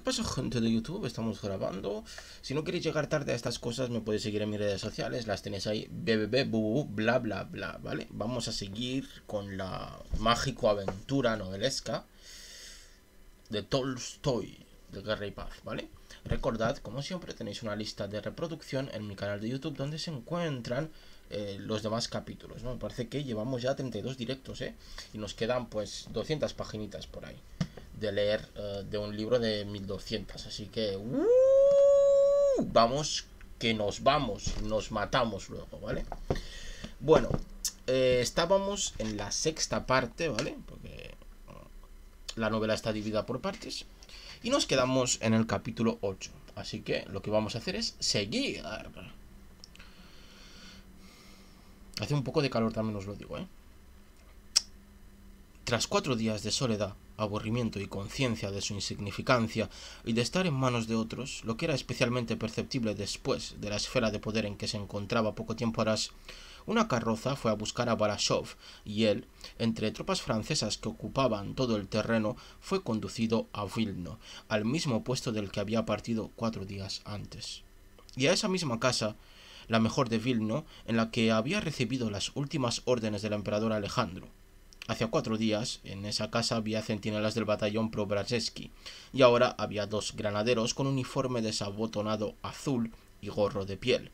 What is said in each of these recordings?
pasa, gente de YouTube? Estamos grabando. Si no queréis llegar tarde a estas cosas, me podéis seguir en mis redes sociales. Las tenéis ahí, bla bla bla, ¿vale? Vamos a seguir con la mágico aventura novelesca de Tolstoy, de Guerra y Paz, ¿vale? Recordad, como siempre, tenéis una lista de reproducción en mi canal de YouTube donde se encuentran los demás capítulos, ¿no? Me parece que llevamos ya 32 directos, y nos quedan pues 200 paginitas por ahí de leer de un libro de 1200, así que vamos, que nos matamos luego, ¿vale? Bueno, estábamos en la sexta parte, ¿vale? Porque la novela está dividida por partes y nos quedamos en el capítulo 8, así que lo que vamos a hacer es seguir. Hace un poco de calor, también os lo digo, Tras 4 días de soledad, aburrimiento y conciencia de su insignificancia y de estar en manos de otros, lo que era especialmente perceptible después de la esfera de poder en que se encontraba poco tiempo atrás, una carroza fue a buscar a Balashov y él, entre tropas francesas que ocupaban todo el terreno, fue conducido a Vilno, al mismo puesto del que había partido 4 días antes. Y a esa misma casa, la mejor de Vilno, en la que había recibido las últimas órdenes del emperador Alejandro. Hacía 4 días, en esa casa había centinelas del batallón Preobrazhensky, y ahora había 2 granaderos con uniforme desabotonado azul y gorro de piel.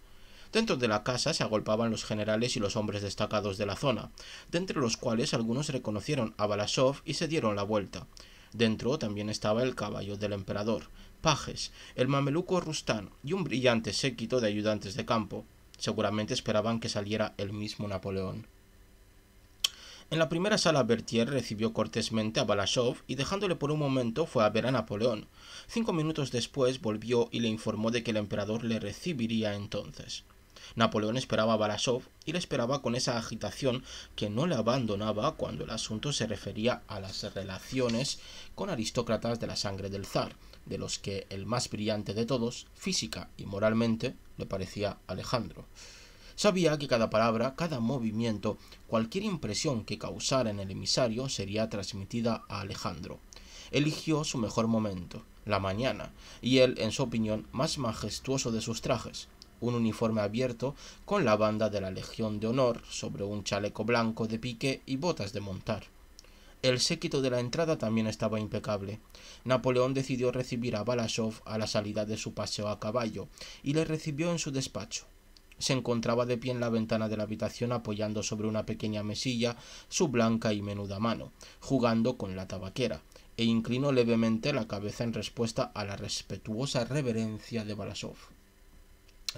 Dentro de la casa se agolpaban los generales y los hombres destacados de la zona, de entre los cuales algunos reconocieron a Balashov y se dieron la vuelta. Dentro también estaba el caballo del emperador, pajes, el mameluco Rustán y un brillante séquito de ayudantes de campo. Seguramente esperaban que saliera el mismo Napoleón. En la primera sala Berthier recibió cortésmente a Balashov y dejándole por un momento fue a ver a Napoleón. 5 minutos después volvió y le informó de que el emperador le recibiría entonces. Napoleón esperaba a Balashov y le esperaba con esa agitación que no le abandonaba cuando el asunto se refería a las relaciones con aristócratas de la sangre del zar, de los que el más brillante de todos, física y moralmente, le parecía Alejandro. Sabía que cada palabra, cada movimiento, cualquier impresión que causara en el emisario sería transmitida a Alejandro. Eligió su mejor momento, la mañana, y él, en su opinión, más majestuoso de sus trajes, un uniforme abierto con la banda de la Legión de Honor sobre un chaleco blanco de pique y botas de montar. El séquito de la entrada también estaba impecable. Napoleón decidió recibir a Balashov a la salida de su paseo a caballo y le recibió en su despacho. Se encontraba de pie en la ventana de la habitación apoyando sobre una pequeña mesilla su blanca y menuda mano, jugando con la tabaquera, e inclinó levemente la cabeza en respuesta a la respetuosa reverencia de Balashov.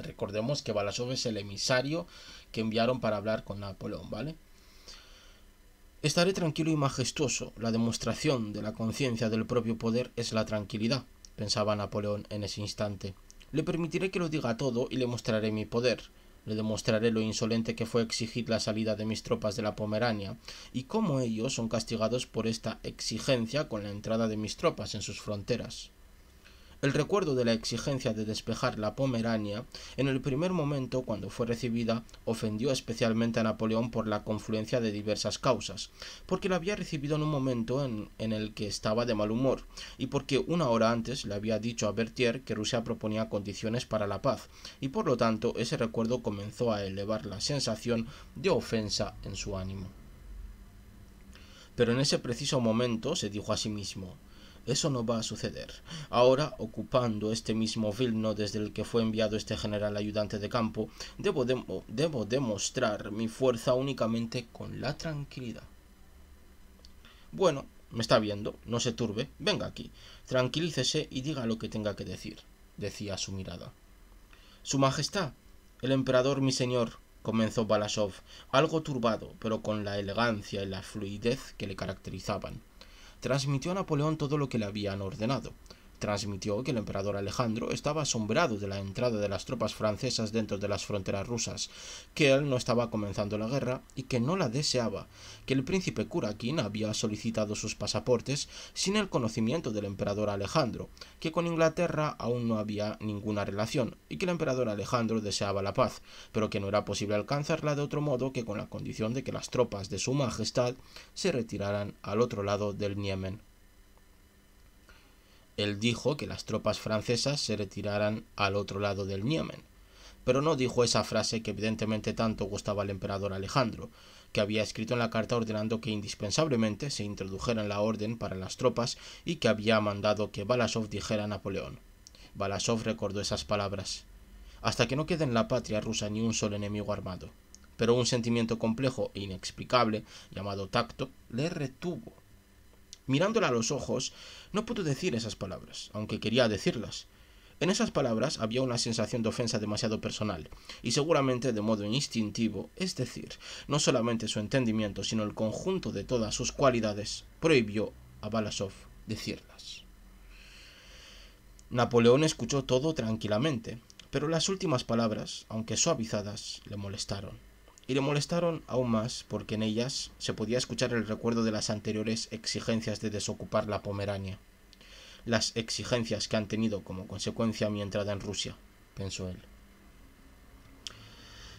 Recordemos que Balashov es el emisario que enviaron para hablar con Napoleón, ¿vale? Estaré tranquilo y majestuoso. La demostración de la conciencia del propio poder es la tranquilidad, pensaba Napoleón en ese instante. Le permitiré que lo diga todo y le mostraré mi poder. Le demostraré lo insolente que fue exigir la salida de mis tropas de la Pomerania y cómo ellos son castigados por esta exigencia con la entrada de mis tropas en sus fronteras. El recuerdo de la exigencia de despejar la Pomerania, en el primer momento cuando fue recibida, ofendió especialmente a Napoleón por la confluencia de diversas causas, porque la había recibido en un momento en el que estaba de mal humor, y porque una hora antes le había dicho a Berthier que Rusia proponía condiciones para la paz, y por lo tanto ese recuerdo comenzó a elevar la sensación de ofensa en su ánimo. Pero en ese preciso momento se dijo a sí mismo: eso no va a suceder. Ahora, ocupando este mismo Vilno desde el que fue enviado este general ayudante de campo, debo demostrar mi fuerza únicamente con la tranquilidad. Bueno, me está viendo, no se turbe, venga aquí, tranquilícese y diga lo que tenga que decir, decía su mirada. Su Majestad, el emperador mi señor, comenzó Balashov, algo turbado, pero con la elegancia y la fluidez que le caracterizaban. Transmitió a Napoleón todo lo que le habían ordenado. Transmitió que el emperador Alejandro estaba asombrado de la entrada de las tropas francesas dentro de las fronteras rusas, que él no estaba comenzando la guerra y que no la deseaba, que el príncipe Kurakin había solicitado sus pasaportes sin el conocimiento del emperador Alejandro, que con Inglaterra aún no había ninguna relación y que el emperador Alejandro deseaba la paz, pero que no era posible alcanzarla de otro modo que con la condición de que las tropas de su majestad se retiraran al otro lado del Niemen. Él dijo que las tropas francesas se retiraran al otro lado del Niemen, pero no dijo esa frase que evidentemente tanto gustaba al emperador Alejandro, que había escrito en la carta ordenando que indispensablemente se introdujera en la orden para las tropas y que había mandado que Balashov dijera a Napoleón. Balashov recordó esas palabras: hasta que no quede en la patria rusa ni un solo enemigo armado. Pero un sentimiento complejo e inexplicable, llamado tacto, le retuvo. Mirándola a los ojos, no pudo decir esas palabras, aunque quería decirlas. En esas palabras había una sensación de ofensa demasiado personal, y seguramente de modo instintivo, es decir, no solamente su entendimiento, sino el conjunto de todas sus cualidades, prohibió a Balashov decirlas. Napoleón escuchó todo tranquilamente, pero las últimas palabras, aunque suavizadas, le molestaron. Y le molestaron aún más porque en ellas se podía escuchar el recuerdo de las anteriores exigencias de desocupar la Pomerania. Las exigencias que han tenido como consecuencia mi entrada en Rusia, pensó él.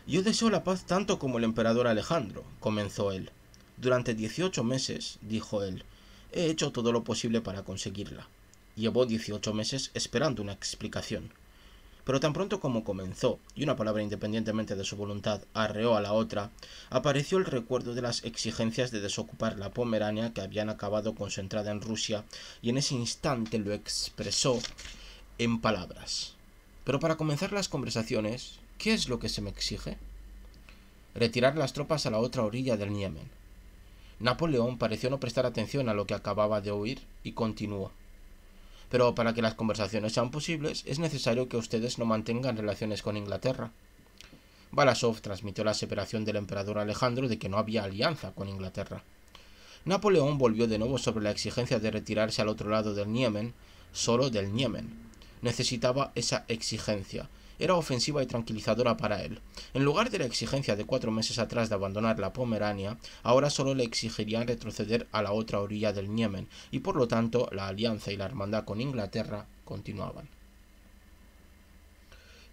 Yo deseo la paz tanto como el emperador Alejandro, comenzó él. Durante 18 meses, dijo él, he hecho todo lo posible para conseguirla. Llevó 18 meses esperando una explicación. Pero tan pronto como comenzó, y una palabra independientemente de su voluntad arreó a la otra, apareció el recuerdo de las exigencias de desocupar la Pomerania que habían acabado con su entrada en Rusia, y en ese instante lo expresó en palabras. Pero para comenzar las conversaciones, ¿qué es lo que se me exige? Retirar las tropas a la otra orilla del Niemen. Napoleón pareció no prestar atención a lo que acababa de oír y continuó. Pero para que las conversaciones sean posibles, es necesario que ustedes no mantengan relaciones con Inglaterra. Balashov transmitió la aseveración del emperador Alejandro de que no había alianza con Inglaterra. Napoleón volvió de nuevo sobre la exigencia de retirarse al otro lado del Niemen, solo del Niemen. Necesitaba esa exigencia. Era ofensiva y tranquilizadora para él. En lugar de la exigencia de 4 meses atrás de abandonar la Pomerania, ahora solo le exigirían retroceder a la otra orilla del Niemen, y por lo tanto la alianza y la hermandad con Inglaterra continuaban.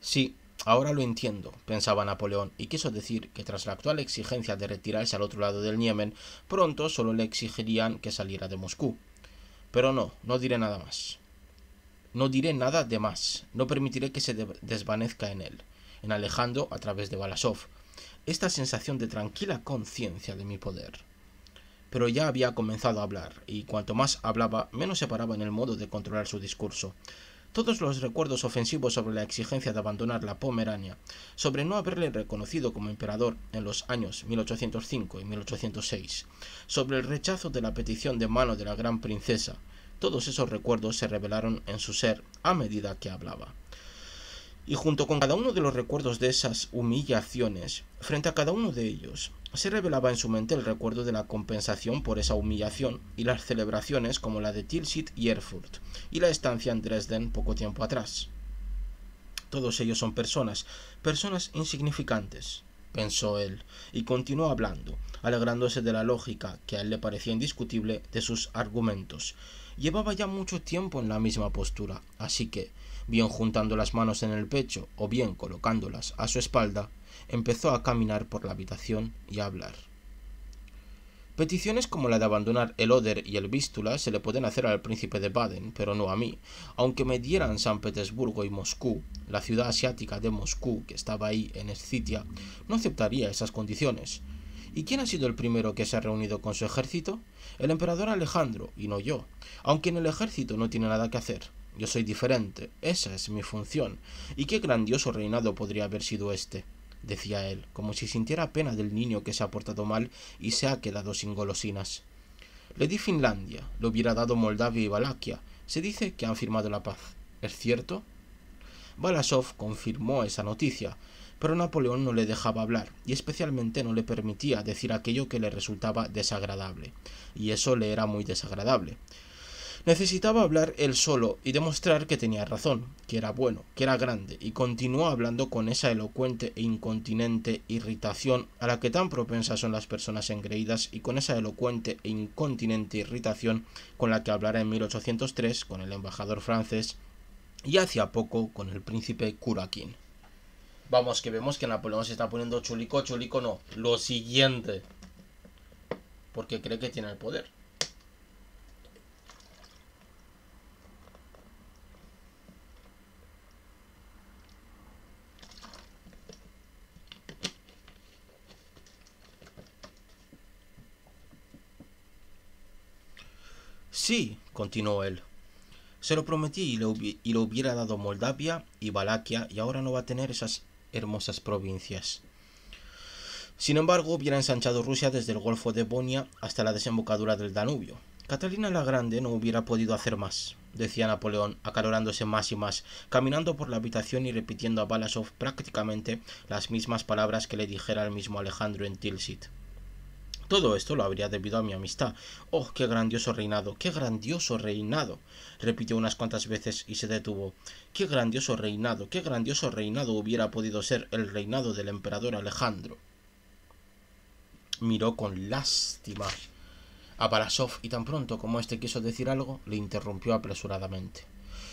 Sí, ahora lo entiendo, pensaba Napoleón, y quiso decir que tras la actual exigencia de retirarse al otro lado del Niemen, pronto solo le exigirían que saliera de Moscú. Pero no diré nada más. No diré nada de más, no permitiré que se desvanezca en él, en Alejandro a través de Balashov, esta sensación de tranquila conciencia de mi poder. Pero ya había comenzado a hablar, y cuanto más hablaba, menos se paraba en el modo de controlar su discurso. Todos los recuerdos ofensivos sobre la exigencia de abandonar la Pomerania, sobre no haberle reconocido como emperador en los años 1805 y 1806, sobre el rechazo de la petición de mano de la gran princesa, todos esos recuerdos se revelaron en su ser a medida que hablaba. Y junto con cada uno de los recuerdos de esas humillaciones, frente a cada uno de ellos, se revelaba en su mente el recuerdo de la compensación por esa humillación y las celebraciones como la de Tilsit y Erfurt, y la estancia en Dresden poco tiempo atrás. Todos ellos son personas insignificantes, pensó él, y continuó hablando, alegrándose de la lógica, que a él le parecía indiscutible, de sus argumentos. Llevaba ya mucho tiempo en la misma postura, así que, bien juntando las manos en el pecho o bien colocándolas a su espalda, empezó a caminar por la habitación y a hablar. Peticiones como la de abandonar el Oder y el Vístula se le pueden hacer al príncipe de Baden, pero no a mí. Aunque me dieran San Petersburgo y Moscú, la ciudad asiática de Moscú, que estaba ahí en Escitia, no aceptaría esas condiciones. ¿Y quién ha sido el primero que se ha reunido con su ejército? El emperador Alejandro, y no yo. Aunque en el ejército no tiene nada que hacer. Yo soy diferente, esa es mi función. ¿Y qué grandioso reinado podría haber sido este?, decía él, como si sintiera pena del niño que se ha portado mal y se ha quedado sin golosinas. Le di Finlandia, le hubiera dado Moldavia y Valaquia. Se dice que han firmado la paz. ¿Es cierto? Balashov confirmó esa noticia, pero Napoleón no le dejaba hablar, y especialmente no le permitía decir aquello que le resultaba desagradable, y eso le era muy desagradable. Necesitaba hablar él solo y demostrar que tenía razón, que era bueno, que era grande, y continuó hablando con esa elocuente e incontinente irritación a la que tan propensas son las personas engreídas, y con esa elocuente e incontinente irritación con la que hablara en 1803 con el embajador francés y hacía poco con el príncipe Kurakin. Vamos, que vemos que Napoleón se está poniendo chulico no, lo siguiente, porque cree que tiene el poder. Sí, continuó él. Se lo prometí y le hubiera dado Moldavia y Valaquia, y ahora no va a tener esas hermosas provincias. Sin embargo, hubiera ensanchado Rusia desde el Golfo de Vonia hasta la desembocadura del Danubio. Catalina la Grande no hubiera podido hacer más, decía Napoleón, acalorándose más y más, caminando por la habitación y repitiendo a Balashov prácticamente las mismas palabras que le dijera el mismo Alejandro en Tilsit. Todo esto lo habría debido a mi amistad. ¡Oh, qué grandioso reinado! ¡Qué grandioso reinado! Repitió unas cuantas veces y se detuvo. ¡Qué grandioso reinado! ¡Qué grandioso reinado hubiera podido ser el reinado del emperador Alejandro! Miró con lástima a Balashov y tan pronto como éste quiso decir algo, le interrumpió apresuradamente.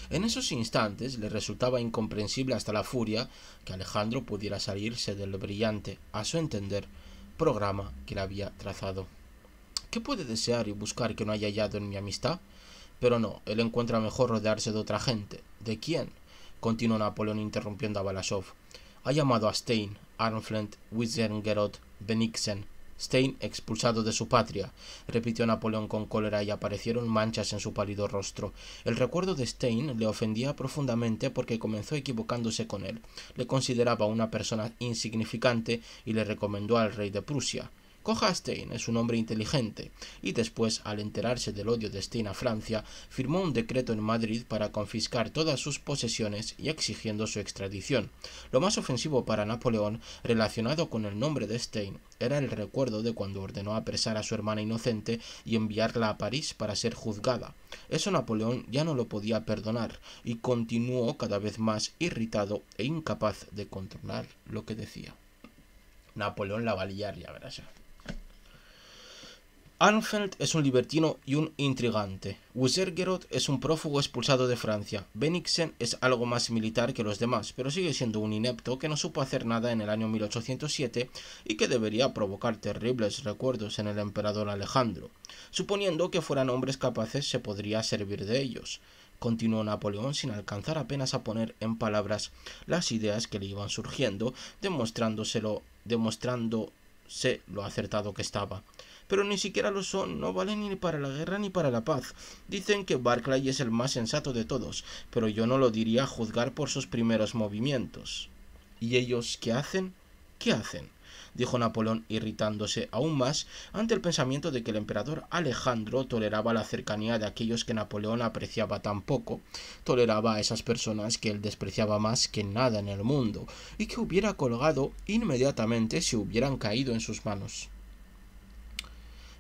En esos instantes le resultaba incomprensible hasta la furia que Alejandro pudiera salirse del brillante, a su entender, programa que le había trazado. ¿Qué puede desear y buscar que no haya hallado en mi amistad? Pero no, él encuentra mejor rodearse de otra gente. ¿De quién? Continuó Napoleón interrumpiendo a Balashov. Ha llamado a Stein, Armflend, Witzengerod, Bennigsen. Stein expulsado de su patria, repitió Napoleón con cólera y aparecieron manchas en su pálido rostro. El recuerdo de Stein le ofendía profundamente porque comenzó equivocándose con él. Le consideraba una persona insignificante y le recomendó al rey de Prusia. Coja a Stein, es un hombre inteligente, y después, al enterarse del odio de Stein a Francia, firmó un decreto en Madrid para confiscar todas sus posesiones y exigiendo su extradición. Lo más ofensivo para Napoleón, relacionado con el nombre de Stein, era el recuerdo de cuando ordenó apresar a su hermana inocente y enviarla a París para ser juzgada. Eso Napoleón ya no lo podía perdonar, y continuó cada vez más irritado e incapaz de controlar lo que decía. Napoleón la va a liar, ya verás. Armfeld es un libertino y un intrigante. Wizergerod es un prófugo expulsado de Francia. Bennigsen es algo más militar que los demás, pero sigue siendo un inepto que no supo hacer nada en el año 1807 y que debería provocar terribles recuerdos en el emperador Alejandro. Suponiendo que fueran hombres capaces, se podría servir de ellos. Continuó Napoleón sin alcanzar apenas a poner en palabras las ideas que le iban surgiendo, demostrándose lo acertado que estaba. Pero ni siquiera lo son, no valen ni para la guerra ni para la paz. Dicen que Barclay es el más sensato de todos, pero yo no lo diría a juzgar por sus primeros movimientos. ¿Y ellos qué hacen? ¿Qué hacen? Dijo Napoleón, irritándose aún más ante el pensamiento de que el emperador Alejandro toleraba la cercanía de aquellos que Napoleón apreciaba tan poco, toleraba a esas personas que él despreciaba más que nada en el mundo, y que hubiera colgado inmediatamente si hubieran caído en sus manos.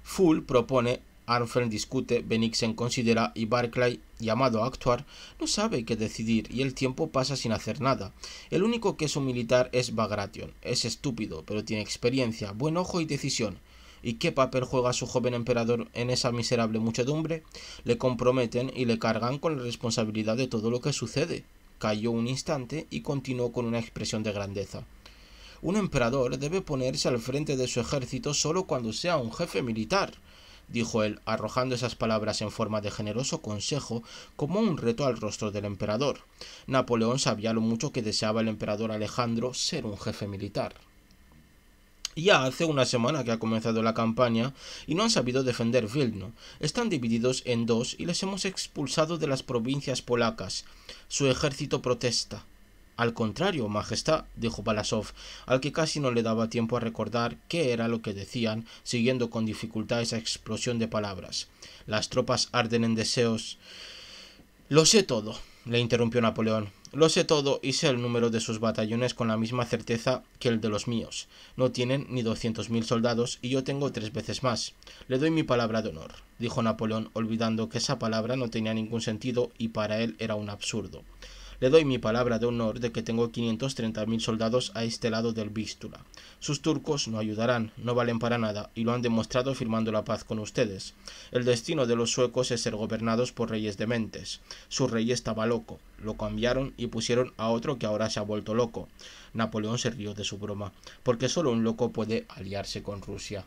Full propone, Armfeld discute, Bennigsen considera y Barclay, llamado a actuar, no sabe qué decidir y el tiempo pasa sin hacer nada. El único que es un militar es Bagration. Es estúpido, pero tiene experiencia, buen ojo y decisión. ¿Y qué papel juega su joven emperador en esa miserable muchedumbre? Le comprometen y le cargan con la responsabilidad de todo lo que sucede. Calló un instante y continuó con una expresión de grandeza. Un emperador debe ponerse al frente de su ejército solo cuando sea un jefe militar, dijo él, arrojando esas palabras en forma de generoso consejo como un reto al rostro del emperador. Napoleón sabía lo mucho que deseaba el emperador Alejandro ser un jefe militar. Ya hace una semana que ha comenzado la campaña y no han sabido defender Vilno. Están divididos en dos y les hemos expulsado de las provincias polacas. Su ejército protesta. Al contrario, Majestad, dijo Balashov, al que casi no le daba tiempo a recordar qué era lo que decían, siguiendo con dificultad esa explosión de palabras. Las tropas arden en deseos. Lo sé todo, le interrumpió Napoleón. Lo sé todo y sé el número de sus batallones con la misma certeza que el de los míos. No tienen ni 200.000 soldados y yo tengo 3 veces más. Le doy mi palabra de honor, dijo Napoleón, olvidando que esa palabra no tenía ningún sentido y para él era un absurdo. Le doy mi palabra de honor de que tengo 530.000 soldados a este lado del Vístula. Sus turcos no ayudarán, no valen para nada, y lo han demostrado firmando la paz con ustedes. El destino de los suecos es ser gobernados por reyes dementes. Su rey estaba loco, lo cambiaron y pusieron a otro que ahora se ha vuelto loco. Napoleón se rió de su broma, porque solo un loco puede aliarse con Rusia.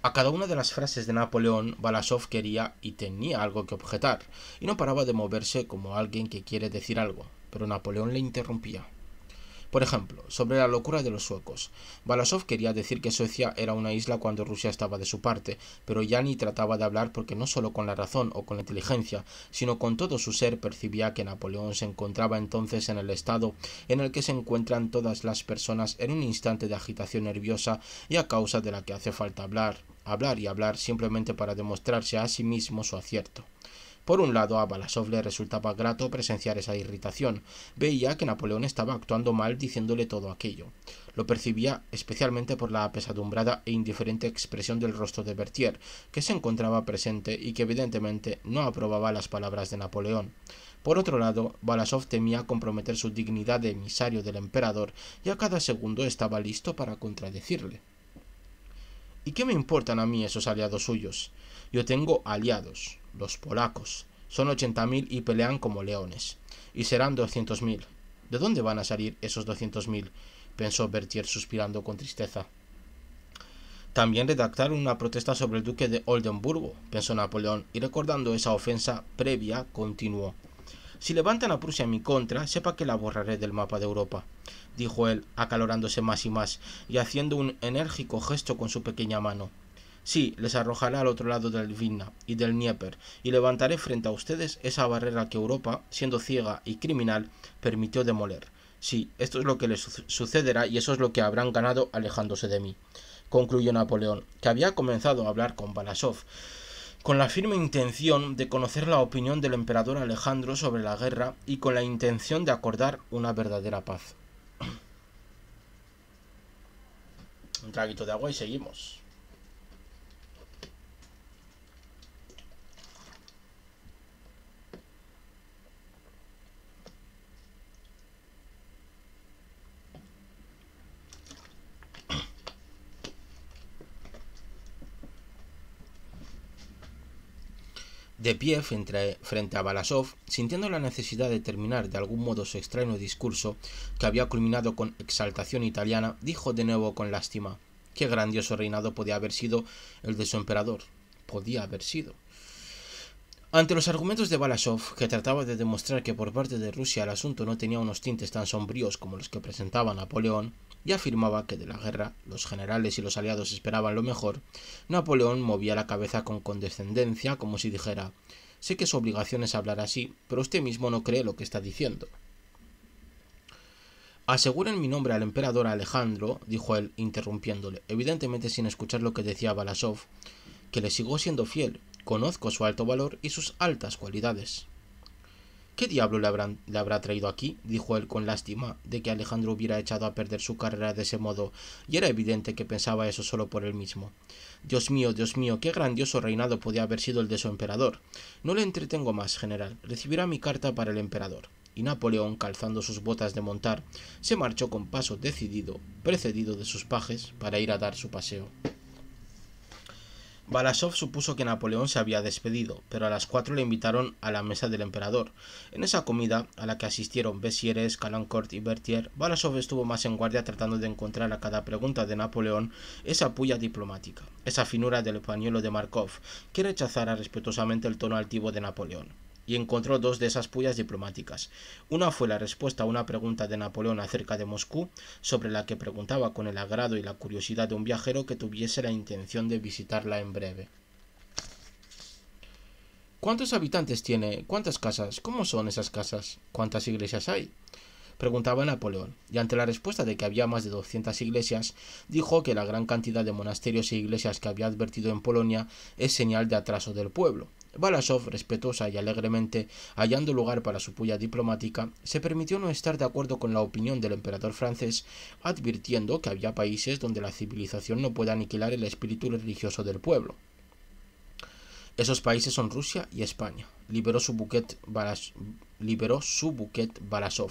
A cada una de las frases de Napoleón, Balashov quería y tenía algo que objetar, y no paraba de moverse como alguien que quiere decir algo, pero Napoleón le interrumpía. Por ejemplo, sobre la locura de los suecos. Balasov quería decir que Suecia era una isla cuando Rusia estaba de su parte, pero ya ni trataba de hablar porque no solo con la razón o con la inteligencia, sino con todo su ser percibía que Napoleón se encontraba entonces en el estado en el que se encuentran todas las personas en un instante de agitación nerviosa y a causa de la que hace falta hablar y hablar simplemente para demostrarse a sí mismo su acierto. Por un lado, a Balasov le resultaba grato presenciar esa irritación. Veía que Napoleón estaba actuando mal diciéndole todo aquello. Lo percibía especialmente por la apesadumbrada e indiferente expresión del rostro de Berthier, que se encontraba presente y que evidentemente no aprobaba las palabras de Napoleón. Por otro lado, Balasov temía comprometer su dignidad de emisario del emperador y a cada segundo estaba listo para contradecirle. ¿Y qué me importan a mí esos aliados suyos? Yo tengo aliados, los polacos. Son 80.000 y pelean como leones. Y serán 200.000. ¿De dónde van a salir esos 200.000? Pensó Berthier suspirando con tristeza. También redactaron una protesta sobre el duque de Oldenburgo, pensó Napoleón, y recordando esa ofensa previa, continuó. Si levantan a Prusia en mi contra, sepa que la borraré del mapa de Europa, dijo él, acalorándose más y más, y haciendo un enérgico gesto con su pequeña mano. Sí, les arrojaré al otro lado del Vilna y del Dnieper, y levantaré frente a ustedes esa barrera que Europa, siendo ciega y criminal, permitió demoler. Sí, esto es lo que les sucederá y eso es lo que habrán ganado alejándose de mí, concluyó Napoleón, que había comenzado a hablar con Balasov, con la firme intención de conocer la opinión del emperador Alejandro sobre la guerra y con la intención de acordar una verdadera paz. Un traguito de agua y seguimos. De pie frente a Balasov, sintiendo la necesidad de terminar de algún modo su extraño discurso, que había culminado con exaltación italiana, dijo de nuevo con lástima: «Qué grandioso reinado podía haber sido el de su emperador». Podía haber sido. Ante los argumentos de Balasov, que trataba de demostrar que por parte de Rusia el asunto no tenía unos tintes tan sombríos como los que presentaba Napoleón, y afirmaba que de la guerra los generales y los aliados esperaban lo mejor, Napoleón movía la cabeza con condescendencia, como si dijera: «Sé que su obligación es hablar así, pero usted mismo no cree lo que está diciendo». «Aseguro en mi nombre al emperador Alejandro», dijo él, interrumpiéndole, evidentemente sin escuchar lo que decía Balasov, «que le sigo siendo fiel. Conozco su alto valor y sus altas cualidades». «¿Qué diablo le habrá traído aquí?», dijo él con lástima de que Alejandro hubiera echado a perder su carrera de ese modo, y era evidente que pensaba eso solo por él mismo. Dios mío, qué grandioso reinado podía haber sido el de su emperador. No le entretengo más, general. Recibirá mi carta para el emperador. Y Napoleón, calzando sus botas de montar, se marchó con paso decidido, precedido de sus pajes, para ir a dar su paseo. Balasov supuso que Napoleón se había despedido, pero a las 4 le invitaron a la mesa del emperador. En esa comida, a la que asistieron Bessieres, Calancourt y Berthier, Balasov estuvo más en guardia tratando de encontrar a cada pregunta de Napoleón esa puya diplomática, esa finura del pañuelo de Markov, que rechazara respetuosamente el tono altivo de Napoleón. Y encontró 2 de esas pullas diplomáticas. Una fue la respuesta a una pregunta de Napoleón acerca de Moscú, sobre la que preguntaba con el agrado y la curiosidad de un viajero que tuviese la intención de visitarla en breve. «¿Cuántos habitantes tiene? ¿Cuántas casas? ¿Cómo son esas casas? ¿Cuántas iglesias hay?», preguntaba Napoleón, y ante la respuesta de que había más de 200 iglesias, dijo que la gran cantidad de monasterios e iglesias que había advertido en Polonia es señal de atraso del pueblo. Balasov, respetuosa y alegremente, hallando lugar para su puya diplomática, se permitió no estar de acuerdo con la opinión del emperador francés, advirtiendo que había países donde la civilización no puede aniquilar el espíritu religioso del pueblo. Esos países son Rusia y España. Liberó su buquet Balasov.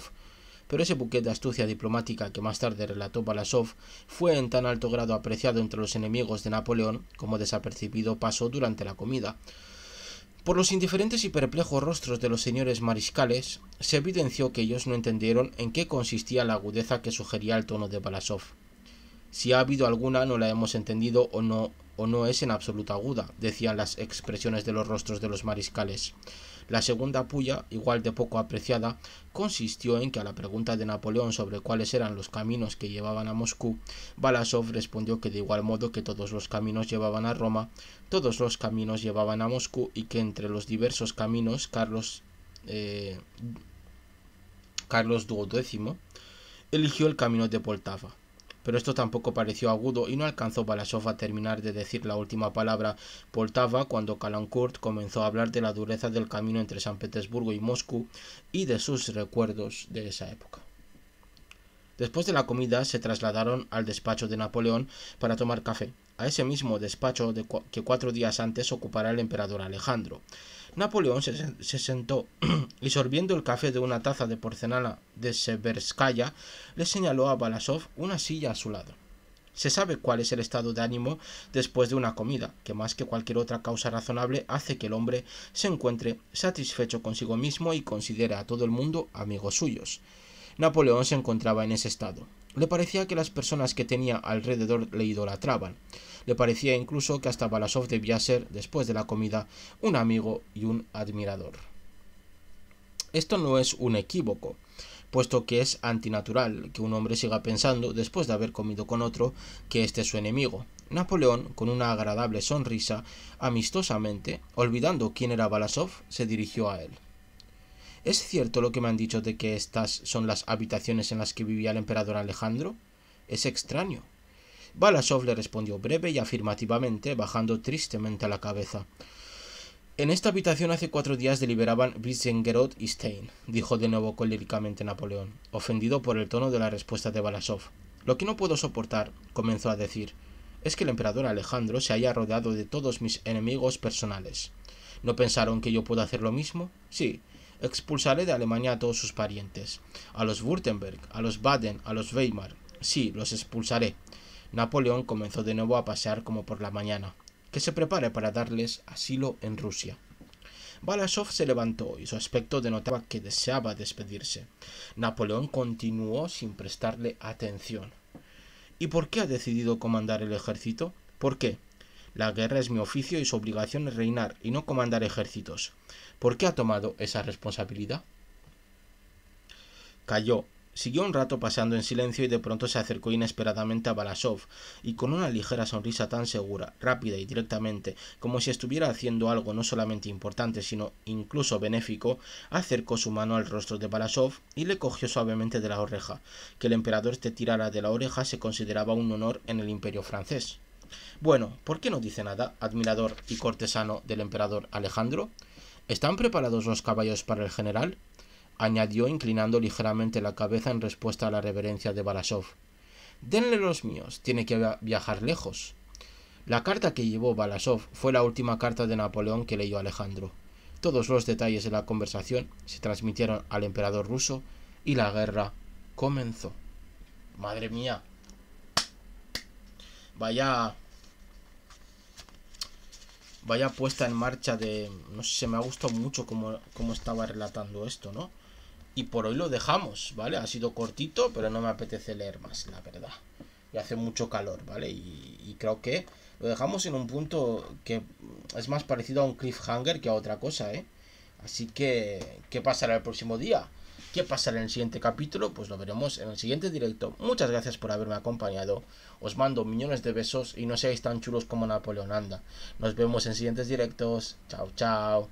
Pero ese buquet de astucia diplomática que más tarde relató Balasov fue en tan alto grado apreciado entre los enemigos de Napoleón como desapercibido pasó durante la comida. Por los indiferentes y perplejos rostros de los señores mariscales, se evidenció que ellos no entendieron en qué consistía la agudeza que sugería el tono de Balasov. «Si ha habido alguna, no la hemos entendido o no o no es en absoluto aguda, decían las expresiones de los rostros de los mariscales. La segunda puya, igual de poco apreciada, consistió en que a la pregunta de Napoleón sobre cuáles eran los caminos que llevaban a Moscú, Balasov respondió que de igual modo que todos los caminos llevaban a Roma, todos los caminos llevaban a Moscú y que entre los diversos caminos Carlos XII eligió el camino de Poltava. Pero esto tampoco pareció agudo y no alcanzó Balasov a terminar de decir la última palabra Poltava cuando Calancourt comenzó a hablar de la dureza del camino entre San Petersburgo y Moscú y de sus recuerdos de esa época. Después de la comida se trasladaron al despacho de Napoleón para tomar café, a ese mismo despacho que 4 días antes ocupara el emperador Alejandro. Napoleón se sentó y sorbiendo el café de una taza de porcelana de Severskaya, le señaló a Balasov una silla a su lado. Se sabe cuál es el estado de ánimo después de una comida, que más que cualquier otra causa razonable hace que el hombre se encuentre satisfecho consigo mismo y considere a todo el mundo amigos suyos. Napoleón se encontraba en ese estado. Le parecía que las personas que tenía alrededor le idolatraban. Le parecía incluso que hasta Balasov debía ser, después de la comida, un amigo y un admirador. Esto no es un equívoco, puesto que es antinatural que un hombre siga pensando, después de haber comido con otro, que éste es su enemigo. Napoleón, con una agradable sonrisa, amistosamente, olvidando quién era Balasov, se dirigió a él. ¿Es cierto lo que me han dicho de que estas son las habitaciones en las que vivía el emperador Alejandro? Es extraño. Balasov le respondió breve y afirmativamente, bajando tristemente la cabeza. En esta habitación hace 4 días deliberaban Wintzingerode y Stein, dijo de nuevo coléricamente Napoleón, ofendido por el tono de la respuesta de Balasov. Lo que no puedo soportar, comenzó a decir, es que el emperador Alejandro se haya rodeado de todos mis enemigos personales. ¿No pensaron que yo puedo hacer lo mismo? Sí. Expulsaré de Alemania a todos sus parientes, a los Württemberg, a los Baden, a los Weimar. Sí, los expulsaré. Napoleón comenzó de nuevo a pasear como por la mañana. Que se prepare para darles asilo en Rusia. Balasov se levantó y su aspecto denotaba que deseaba despedirse. Napoleón continuó sin prestarle atención. ¿Y por qué ha decidido comandar el ejército? ¿Por qué? La guerra es mi oficio y su obligación es reinar y no comandar ejércitos. ¿Por qué ha tomado esa responsabilidad? Calló. Siguió un rato paseando en silencio y de pronto se acercó inesperadamente a Balasov y con una ligera sonrisa tan segura, rápida y directamente, como si estuviera haciendo algo no solamente importante sino incluso benéfico, acercó su mano al rostro de Balasov y le cogió suavemente de la oreja. Que el emperador te tirara de la oreja se consideraba un honor en el imperio francés. Bueno, ¿por qué no dice nada, admirador y cortesano del emperador Alejandro? ¿Están preparados los caballos para el general? Añadió inclinando ligeramente la cabeza en respuesta a la reverencia de Balasov. Denle los míos, tiene que viajar lejos. La carta que llevó Balasov fue la última carta de Napoleón que leyó Alejandro. Todos los detalles de la conversación se transmitieron al emperador ruso y la guerra comenzó. Madre mía. Vaya puesta en marcha de... No sé, me ha gustado mucho cómo estaba relatando esto, ¿no? Y por hoy lo dejamos, ¿vale? Ha sido cortito, pero no me apetece leer más, la verdad. Y hace mucho calor, ¿vale? Y creo que lo dejamos en un punto que es más parecido a un cliffhanger que a otra cosa, ¿eh? Así que, ¿qué pasará el próximo día? ¿Qué pasará en el siguiente capítulo? Pues lo veremos en el siguiente directo. Muchas gracias por haberme acompañado. Os mando millones de besos y no seáis tan chulos como Napoleón anda. Nos vemos en siguientes directos. Chao, chao.